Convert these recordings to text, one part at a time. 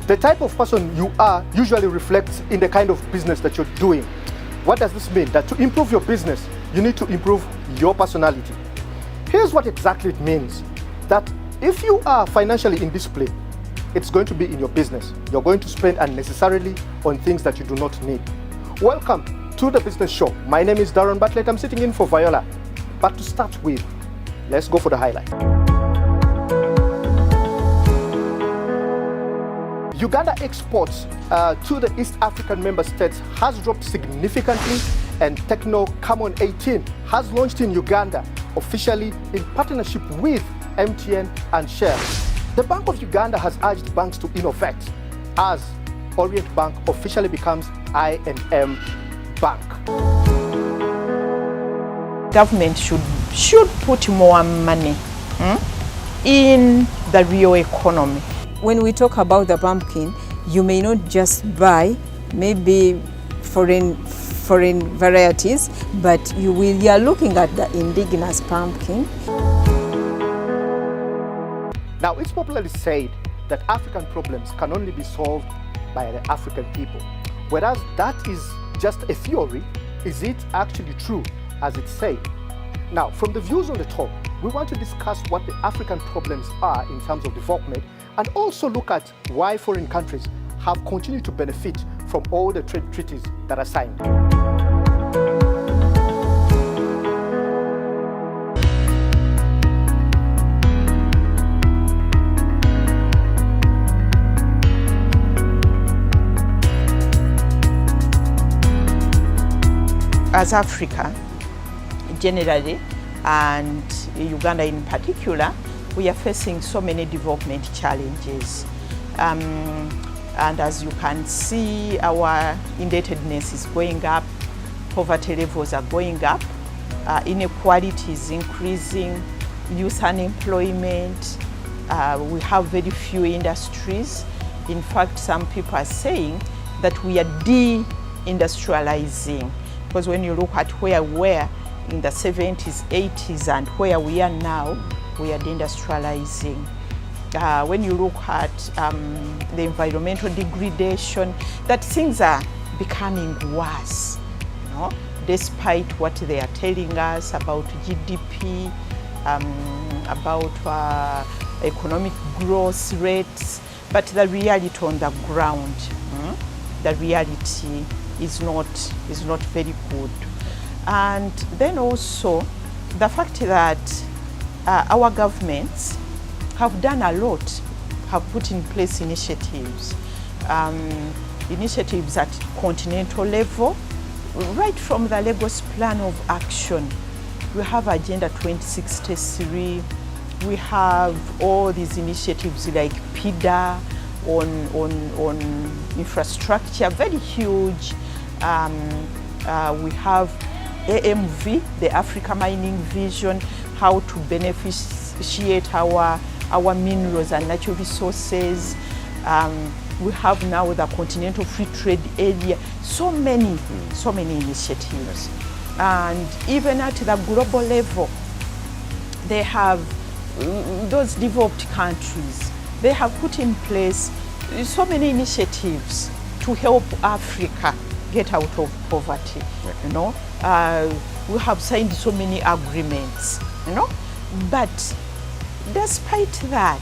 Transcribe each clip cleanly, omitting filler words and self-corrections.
The type of person you are usually reflects in the kind of business that you're doing. What does this mean? That to improve your business, you need to improve your personality. Here's what exactly it means. That if you are financially indisciplined, it's going to be in your business. You're going to spend unnecessarily on things that you do not need. Welcome to the Business Show. My name is Darren Bartlett. I'm sitting in for Viola. But to start with, let's go for the highlight. Uganda exports to the East African member states has dropped significantly, and Techno Camon 18 has launched in Uganda, officially in partnership with MTN and Shell. The Bank of Uganda has urged banks to innovate as Orient Bank officially becomes I&M Bank. Government should put more money in the real economy. When we talk about the pumpkin, you may not just buy maybe foreign varieties, but you are looking at the indigenous pumpkin. Now, it's popularly said that African problems can only be solved by the African people. Whereas that is just a theory, is it actually true as it's said? Now, from the views on the top, we want to discuss what the African problems are in terms of development, and also look at why foreign countries have continued to benefit from all the trade treaties that are signed. As Africa, generally, and Uganda in particular, we are facing so many development challenges. And as you can see, our indebtedness is going up, poverty levels are going up, inequality is increasing, youth unemployment, we have very few industries. In fact, some people are saying that we are de-industrializing, because when you look at where we were in the 70s, 80s, and where we are now, we are deindustrializing. When you look at the environmental degradation, that things are becoming worse, you know, despite what they are telling us about GDP, about economic growth rates, but the reality on the ground, the reality is not very good. And then also the fact that our governments have done a lot, have put in place initiatives, initiatives at continental level, right from the Lagos Plan of Action. We have Agenda 2063, we have all these initiatives like PIDA on infrastructure, very huge. We have AMV, the Africa Mining Vision, how to beneficiate our minerals and natural resources. We have now the Continental Free Trade Area, so many initiatives. And even at the global level, they have, those developed countries, they have put in place so many initiatives to help Africa get out of poverty, you know. We have signed so many agreements, you know, but despite that,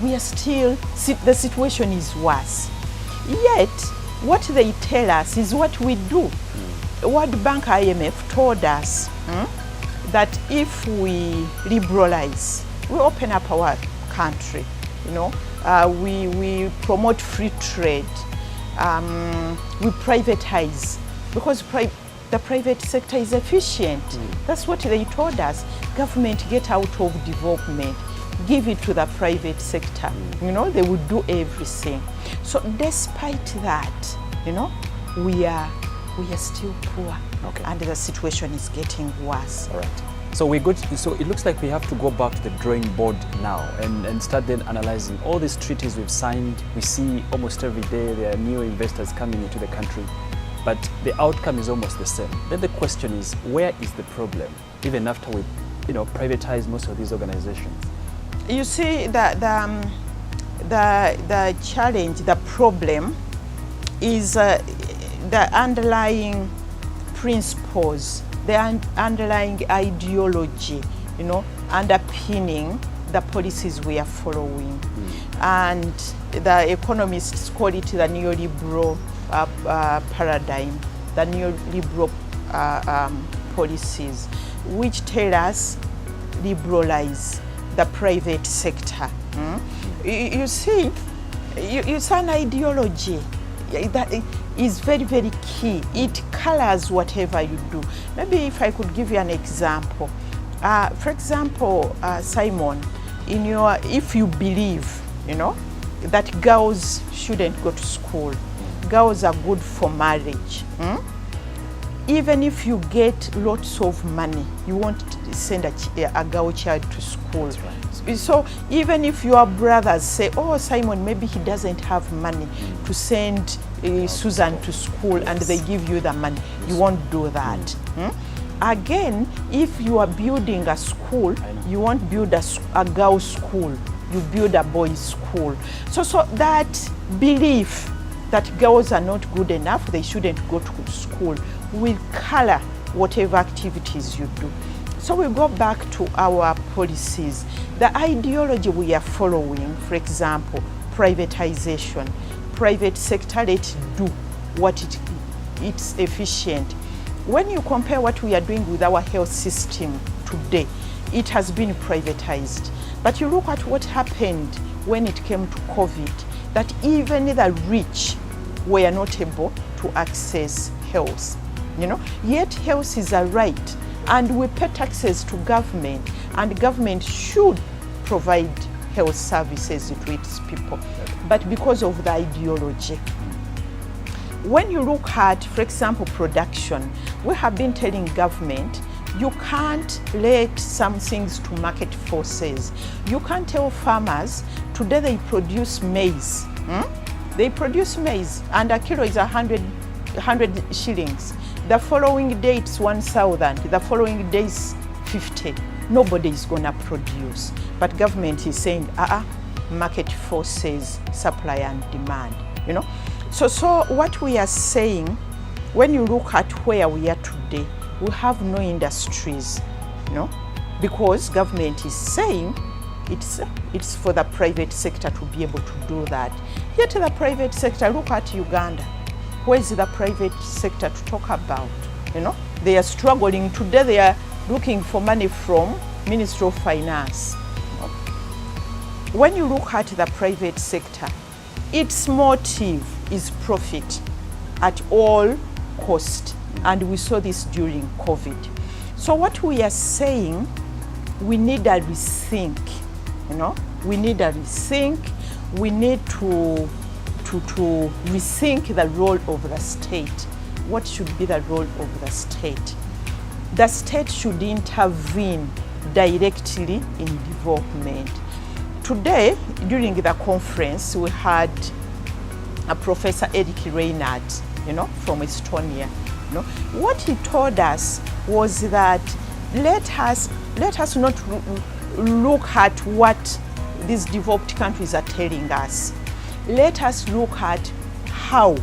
we are still, the situation is worse. Yet, what they tell us is what we do. World Bank IMF told us that if we liberalize, we open up our country, you know, we promote free trade, we privatize, because the private sector is efficient. That's what they told us. Government, get out of development, give it to the private sector. You know, they would do everything. So despite that, you know, we are still poor, and the situation is getting worse. All right. So we're good. So it looks like we have to go back to the drawing board now and start then analyzing all these treaties we've signed. We see almost every day there are new investors coming into the country, but the outcome is almost the same. Then the question is, where is the problem? Even after we, privatize most of these organizations. You see that the challenge, the problem is the underlying principles, the underlying ideology, you know, underpinning the policies we are following. And the economists call it the neoliberal paradigm, the neoliberal policies, which tell us liberalize the private sector. You see, it's an ideology that is very, very key. It colors whatever you do. Maybe if I could give you an example. For example, Simon, if you believe, you know, that girls shouldn't go to school, girls are good for marriage. Even if you get lots of money, you won't send a girl child to school. Right. So even if your brothers say, oh, Simon, maybe he doesn't have money to send Susan to school, and they give you the money, you won't do that. Again, if you are building a school, you won't build a girls' school, you build a boys' school. So that belief that girls are not good enough, they shouldn't go to school, will color whatever activities you do. So we go back to our policies. The ideology we are following, for example, privatization. Private sector, let do what it's efficient. When you compare what we are doing with our health system today, it has been privatized. But you look at what happened when it came to COVID, that even the rich were not able to access health. You know, yet health is a right, and we pay taxes to government, and government should provide health services to its people. But because of the ideology, when you look at, for example, production, we have been telling government, you can't let some things to market forces. You can't tell farmers, today they produce maize. They produce maize, and a kilo is 100 shillings. The following day it's 1,000, the following day is 50. Nobody is gonna produce. But government is saying, market forces, supply and demand, you know. So what we are saying, when you look at where we are today, we have no industries, you know, because government is saying it's for the private sector to be able to do that. Yet the private sector, look at Uganda. Where is the private sector to talk about? You know, they are struggling. Today they are looking for money from Ministry of Finance. When you look at the private sector, its motive is profit at all cost. And we saw this during COVID. So what we are saying, we need a rethink, you know? We need a rethink. We need to rethink the role of the state. What should be the role of the state? The state should intervene directly in development. Today, during the conference, we had a Professor Eric Reinhardt, you know, from Estonia. You know, what he told us was that let us not look at what these developed countries are telling us. Let us look at how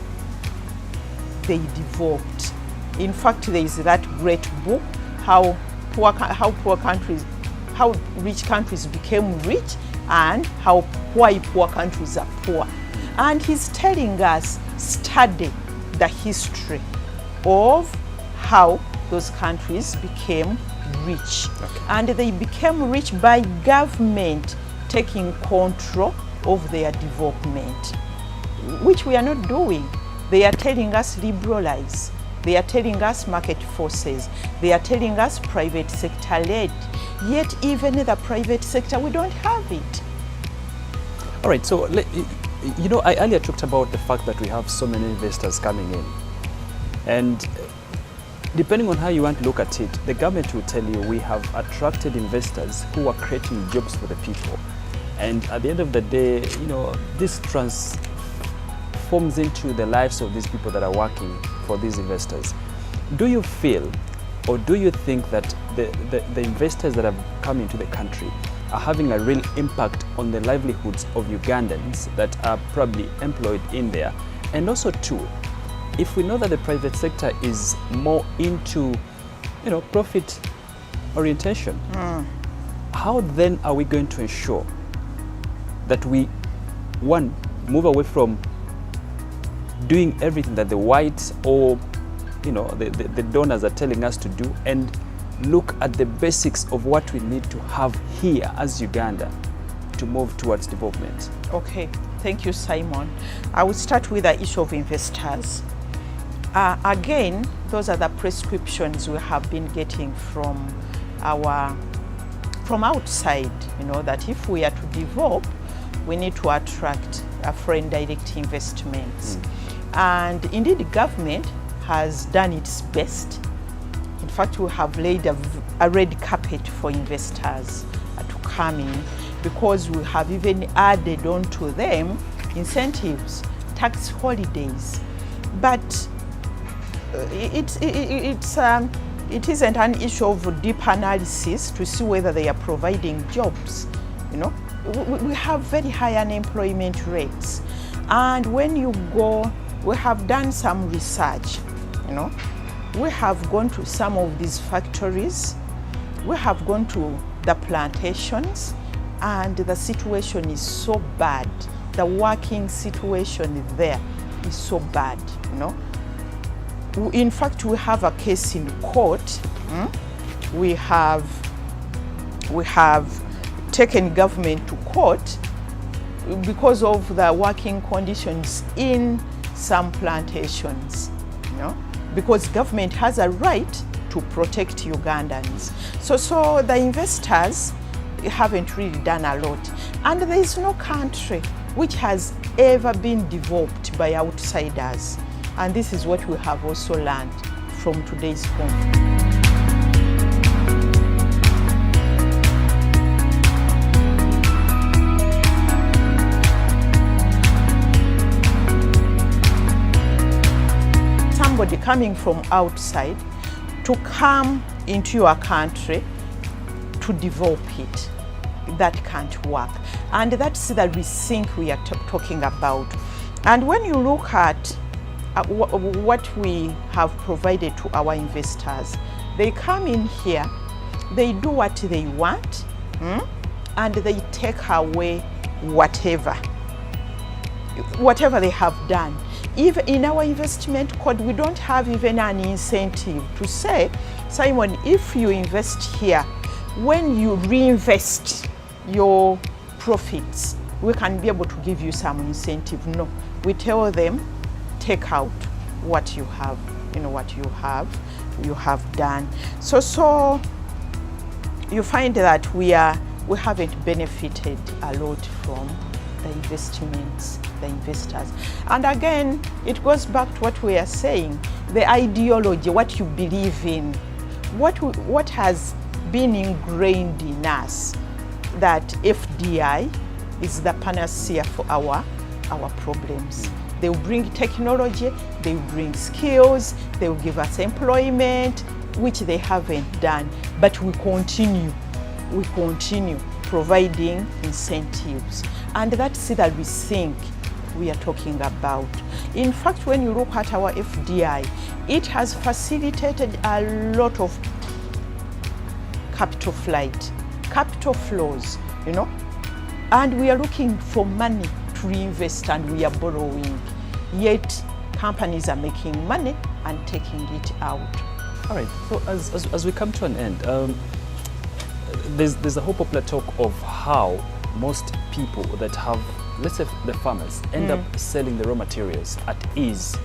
they developed. In fact, there is that great book, how rich countries became rich and why poor countries are poor. And he's telling us, study the history of how those countries became rich. Okay. And they became rich by government taking control of their development, which we are not doing. They are telling us liberalize. They are telling us market forces. They are telling us private sector led. Yet even the private sector, we don't have it. All right, so you know, I earlier talked about the fact that we have so many investors coming in. And depending on how you want to look at it, the government will tell you we have attracted investors who are creating jobs for the people. And at the end of the day, you know, this transforms into the lives of these people that are working for these investors. Do you feel, or do you think that the investors that have come into the country are having a real impact on the livelihoods of Ugandans that are probably employed in there. And also too, if we know that the private sector is more into, profit orientation, how then are we going to ensure that we, one, move away from doing everything that the whites or the donors are telling us to do, and look at the basics of what we need to have here as Uganda to move towards development? Okay, thank you, Simon. I will start with the issue of investors. Again, those are the prescriptions we have been getting from outside, that if we are to develop, we need to attract foreign direct investments. And indeed, the government has done its best. In fact, we have laid a red carpet for investors to come in, because we have even added on to them incentives, tax holidays. But it isn't an issue of deep analysis to see whether they are providing jobs. We have very high unemployment rates. And when you go, we have done some research, we have gone to some of these factories, we have gone to the plantations, and the situation is so bad. The working situation there is so bad, In fact, we have a case in court. We have taken government to court because of the working conditions in some plantations, because government has a right to protect Ugandans. So the investors haven't really done a lot. And there is no country which has ever been developed by outsiders. And this is what we have also learned from today's forum. Somebody coming from outside to come into your country to develop it, that can't work. And that's the rethink we are talking about. And when you look at what we have provided to our investors, they come in here, they do what they want, and they take away whatever they have done. Even in our investment code, we don't have even an incentive to say, Simon, if you invest here, when you reinvest your profits, we can be able to give you some incentive. No, we tell them, take out what you have, what you have done. So you find that we haven't benefited a lot from the investments, the investors. And again, it goes back to what we are saying, the ideology, what you believe in, what has been ingrained in us, that FDI is the panacea for our problems. They will bring technology, they will bring skills, they will give us employment, which they haven't done. But we continue providing incentives. And that's that we think we are talking about. In fact, when you look at our FDI, it has facilitated a lot of capital flight, capital flows, and we are looking for money to reinvest, and we are borrowing, yet companies are making money and taking it out. All right, so as we come to an end, there's a whole popular talk of how most people that have, let's say the farmers, end up selling the raw materials at ease.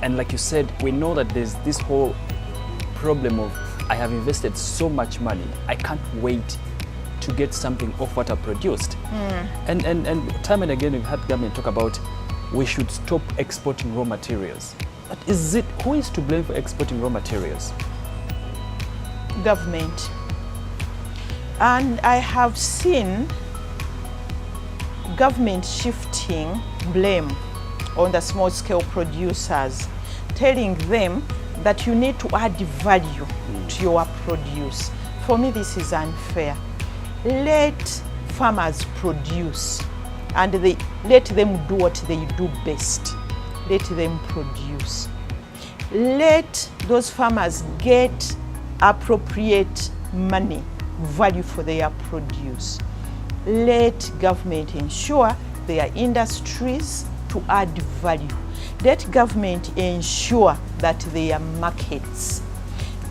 And like you said, we know that there's this whole problem of, I have invested so much money, I can't wait to get something off what I produced. And time and again we've had government talk about we should stop exporting raw materials. But who is to blame for exporting raw materials? Government. And I have seen government shifting blame on the small scale producers, telling them that you need to add value to your produce. For me, this is unfair. let farmers produce, and let them do what they do best. Let them produce. Let those farmers get appropriate money, value for their produce. Let government ensure their industries to add value. Let government ensure that their markets.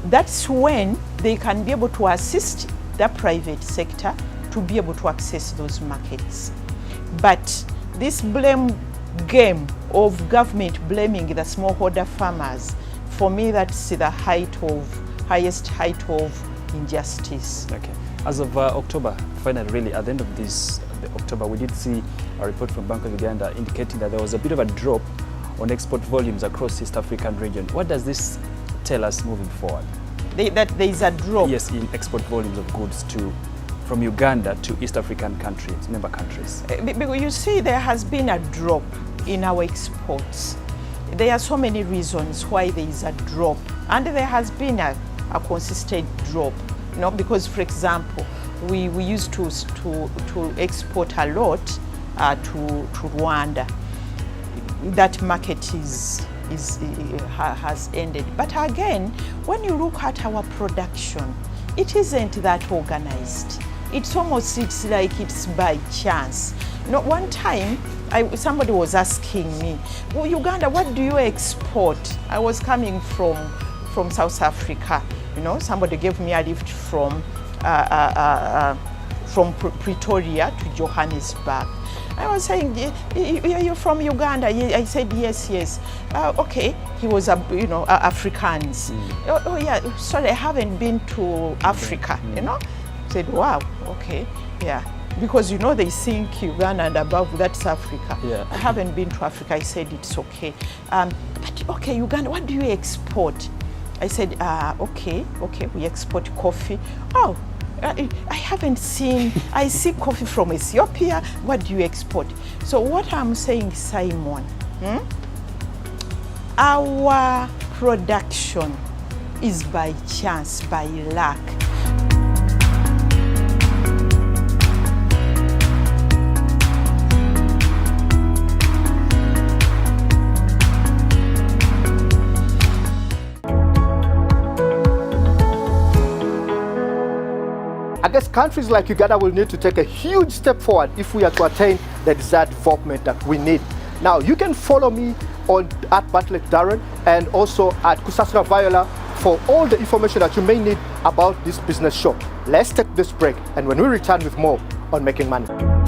That's when they can be able to assist the private sector to be able to access those markets. But this blame game of government blaming the smallholder farmers, for me that's the highest height of injustice. Okay. As of October, finally, really, at the end of this October, we did see a report from Bank of Uganda indicating that there was a bit of a drop on export volumes across the East African region. What does this tell us moving forward? That there is a drop? Yes, in export volumes of goods from Uganda to East African countries, member countries. Because you see, there has been a drop in our exports. There are so many reasons why there is a drop, and there has been a consistent drop. You know, because, for example, we used to export a lot to Rwanda. That market has ended. But again, when you look at our production, it isn't that organized. It's like it's by chance. You know, one time, somebody was asking me, well, Uganda, what do you export? I was coming from South Africa. You know, somebody gave me a lift from Pretoria to Johannesburg. I was saying, you're from Uganda? I said, yes. Okay, he was, Afrikaans. Oh yeah, sorry, I haven't been to Africa, you know? I said, wow, okay, yeah. Because, you know, they think Uganda and above, that's Africa. Yeah. I haven't been to Africa. I said, it's okay. But, okay, Uganda, what do you export? I said, okay, we export coffee. Oh, I haven't seen, I see coffee from Ethiopia. What do you export? So what I'm saying, Simon, our production is by chance, by luck. I guess countries like Uganda will need to take a huge step forward if we are to attain the desired development that we need. Now, you can follow me on @Bartlett Darren and also at Kusasra Viola for all the information that you may need about this business show. Let's take this break, and when we return with more on Making Money.